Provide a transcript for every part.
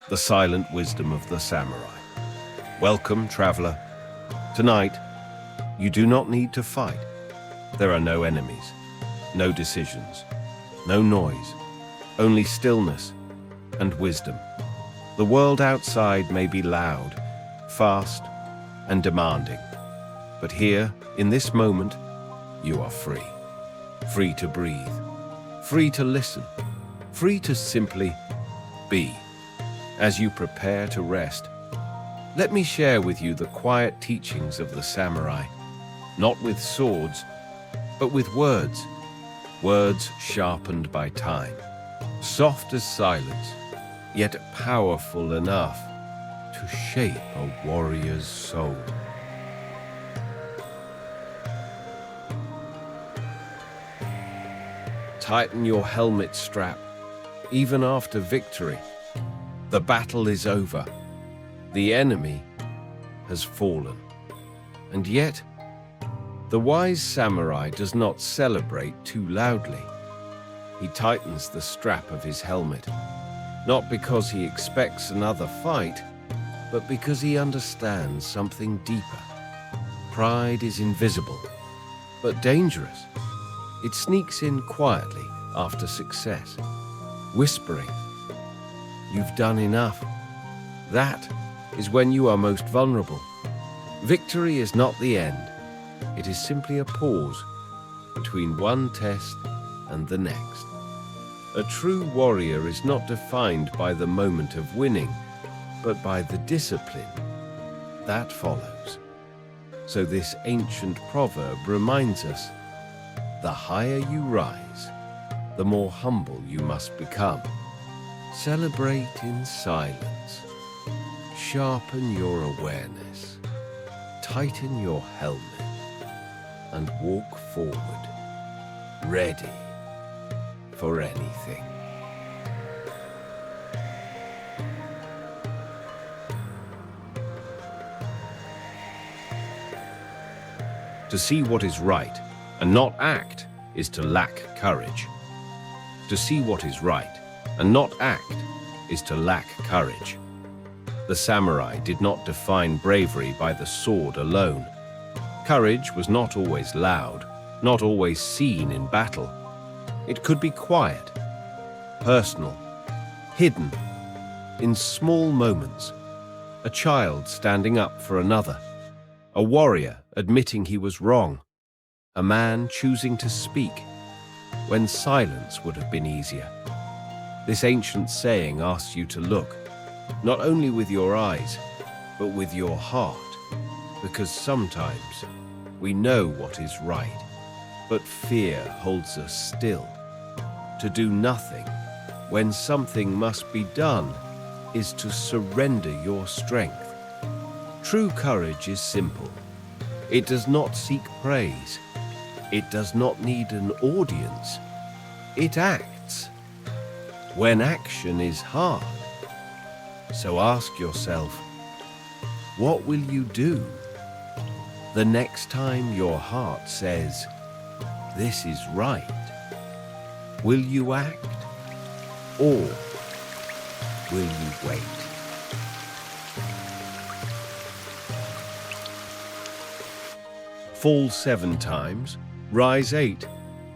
the silent wisdom of the samurai. Welcome, traveler. Tonight, you do not need to fight. There are no enemies, no decisions, no noise, only stillness and wisdom. The world outside may be loud, fast, and demanding, but here, in this moment, you are free. Free to breathe, free to listen, free to simply be. As you prepare to rest, let me share with you the quiet teachings of the samurai, not with swords, but with words, words sharpened by time, soft as silence, yet powerful enough to shape a warrior's soul. Tighten your helmet strap, even after victory. The battle is over. The enemy has fallen. And yet, the wise samurai does not celebrate too loudly. He tightens the strap of his helmet, not because he expects another fight, but because he understands something deeper. Pride is invisible, but dangerous. It sneaks in quietly after success, whispering, "You've done enough." That is when you are most vulnerable. Victory is not the end. It is simply a pause between one test and the next. A true warrior is not defined by the moment of winning, but by the discipline that follows. So this ancient proverb reminds us, the higher you rise, the more humble you must become. Celebrate in silence. Sharpen your awareness. Tighten your helmet and walk forward, ready for anything. To see what is right and not act is to lack courage. To see what is right and not act is to lack courage. The samurai did not define bravery by the sword alone. Courage was not always loud, not always seen in battle. It could be quiet, personal, hidden, in small moments. A child standing up for another, a warrior admitting he was wrong, a man choosing to speak when silence would have been easier. This ancient saying asks you to look, not only with your eyes, but with your heart, because sometimes we know what is right, but fear holds us still. To do nothing when something must be done is to surrender your strength. True courage is simple. It does not seek praise. It does not need an audience. It acts when action is hard. So ask yourself, what will you do the next time your heart says, "This is right"? Will you act, or will you wait? Fall 7 times, rise 8.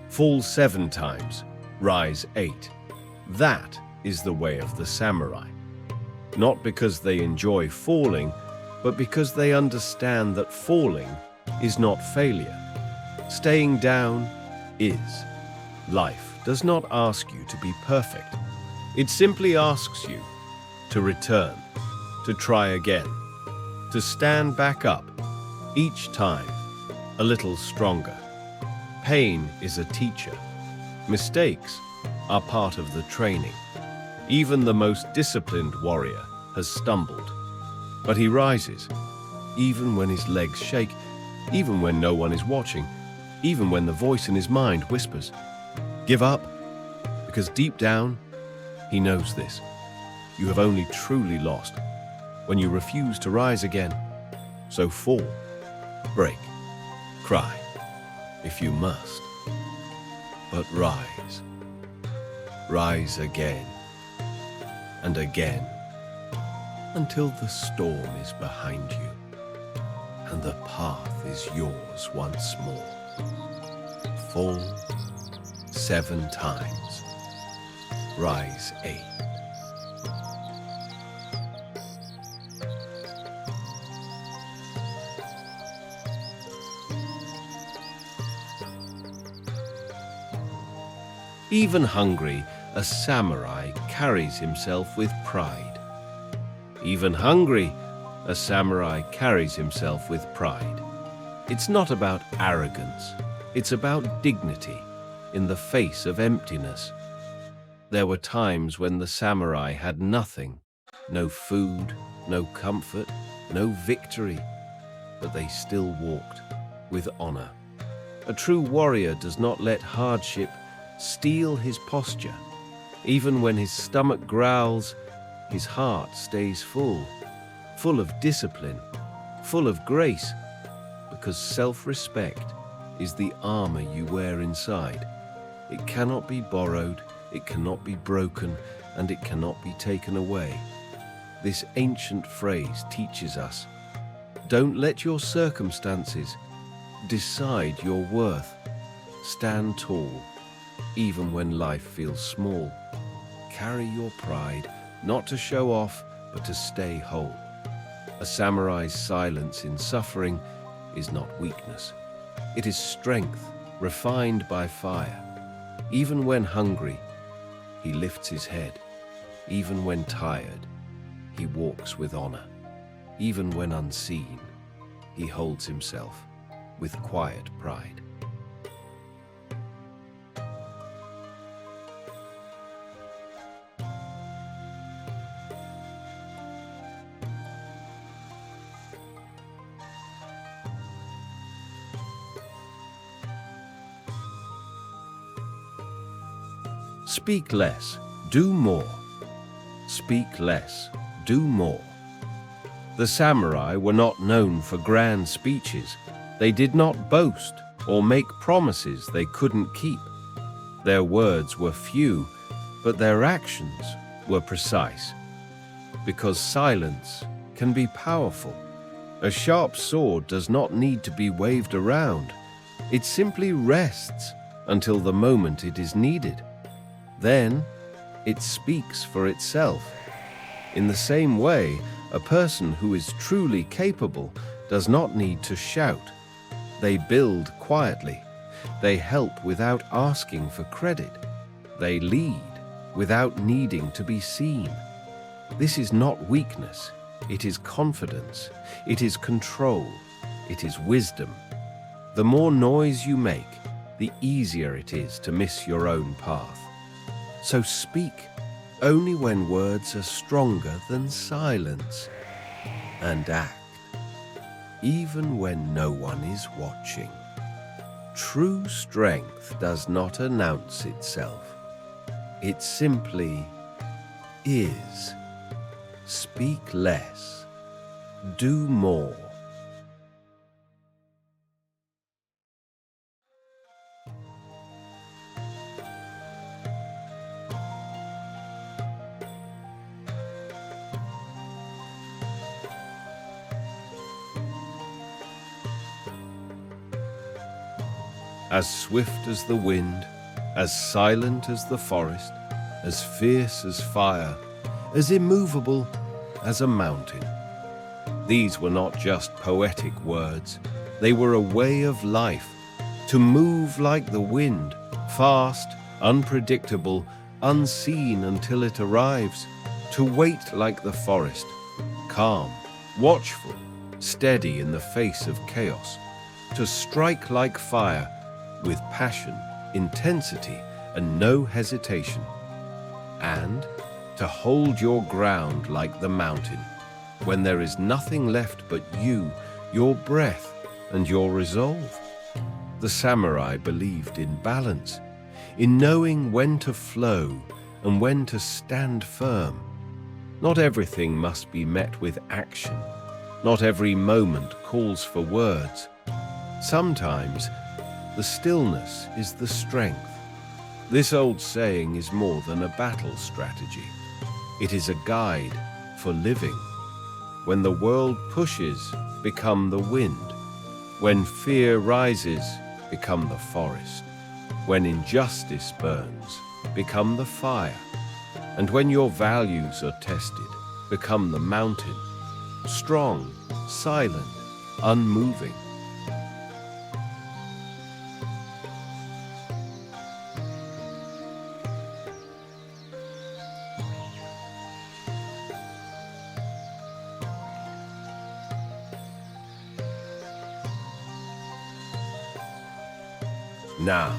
Fall 7 times, rise 8. That is the way of the samurai. Not because they enjoy falling, but because they understand that falling is not failure. Staying down is. Life does not ask you to be perfect. It simply asks you to return, to try again, to stand back up, each time a little stronger. Pain is a teacher. Mistakes are part of the training. Even the most disciplined warrior has stumbled, but he rises, even when his legs shake, even when no one is watching, even when the voice in his mind whispers, "Give up," because deep down, he knows this. You have only truly lost when you refuse to rise again. So fall, break, cry, if you must, but rise. Rise again and again until the storm is behind you and the path is yours once more. Fall 7 times, rise 8. Even hungry, a samurai carries himself with pride. Even hungry, a samurai carries himself with pride. It's not about arrogance, it's about dignity in the face of emptiness. There were times when the samurai had nothing, no food, no comfort, no victory, but they still walked with honor. A true warrior does not let hardship steal his posture. Even when his stomach growls, his heart stays full of discipline, full of grace, because self-respect is the armor you wear inside. It cannot be borrowed, it cannot be broken, and it cannot be taken away. This ancient phrase teaches us, don't let your circumstances decide your worth. Stand tall, even when life feels small. Carry your pride, not to show off, but to stay whole. A samurai's silence in suffering is not weakness. It is strength, refined by fire. Even when hungry, he lifts his head. Even when tired, he walks with honor. Even when unseen, he holds himself with quiet pride. Speak less, do more. Speak less, do more. The samurai were not known for grand speeches. They did not boast or make promises they couldn't keep. Their words were few, but their actions were precise. Because silence can be powerful. A sharp sword does not need to be waved around. It simply rests until the moment it is needed. Then it speaks for itself. In the same way, a person who is truly capable does not need to shout. They build quietly. They help without asking for credit. They lead without needing to be seen. This is not weakness. It is confidence. It is control. It is wisdom. The more noise you make, the easier it is to miss your own path. So speak only when words are stronger than silence, and act even when no one is watching. True strength does not announce itself. It simply is. Speak less, do more. As swift as the wind, as silent as the forest, as fierce as fire, as immovable as a mountain. These were not just poetic words. They were a way of life, to move like the wind, fast, unpredictable, unseen until it arrives, to wait like the forest, calm, watchful, steady in the face of chaos, to strike like fire, with passion, intensity, and no hesitation, and to hold your ground like the mountain, when there is nothing left but you, your breath, and your resolve. The samurai believed in balance, in knowing when to flow and when to stand firm. Not everything must be met with action. Not every moment calls for words. Sometimes the stillness is the strength. This old saying is more than a battle strategy. It is a guide for living. when the world pushes, become the wind. When fear rises, become the forest. When injustice burns, become the fire. And when your values are tested, become the mountain. Strong, silent, unmoving. Now,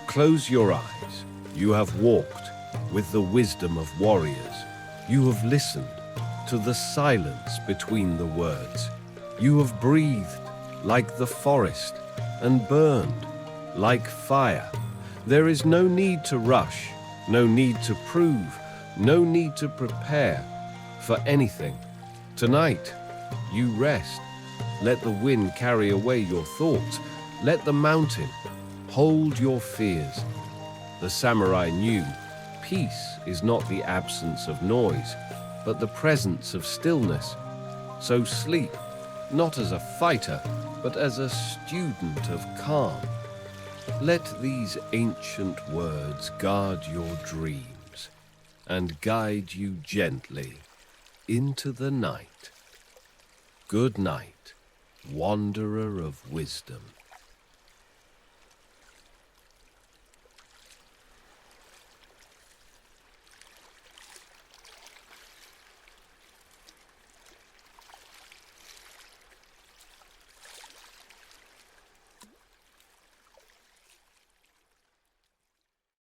close your eyes. You have walked with the wisdom of warriors. You have listened to the silence between the words. You have breathed like the forest and burned like fire. There is no need to rush, no need to prove, no need to prepare for anything. Tonight, you rest. Let the wind carry away your thoughts. Let the mountain hold your fears. The samurai knew peace is not the absence of noise, but the presence of stillness. So sleep, not as a fighter, but as a student of calm. Let these ancient words guard your dreams and guide you gently into the night. Good night, wanderer of wisdom.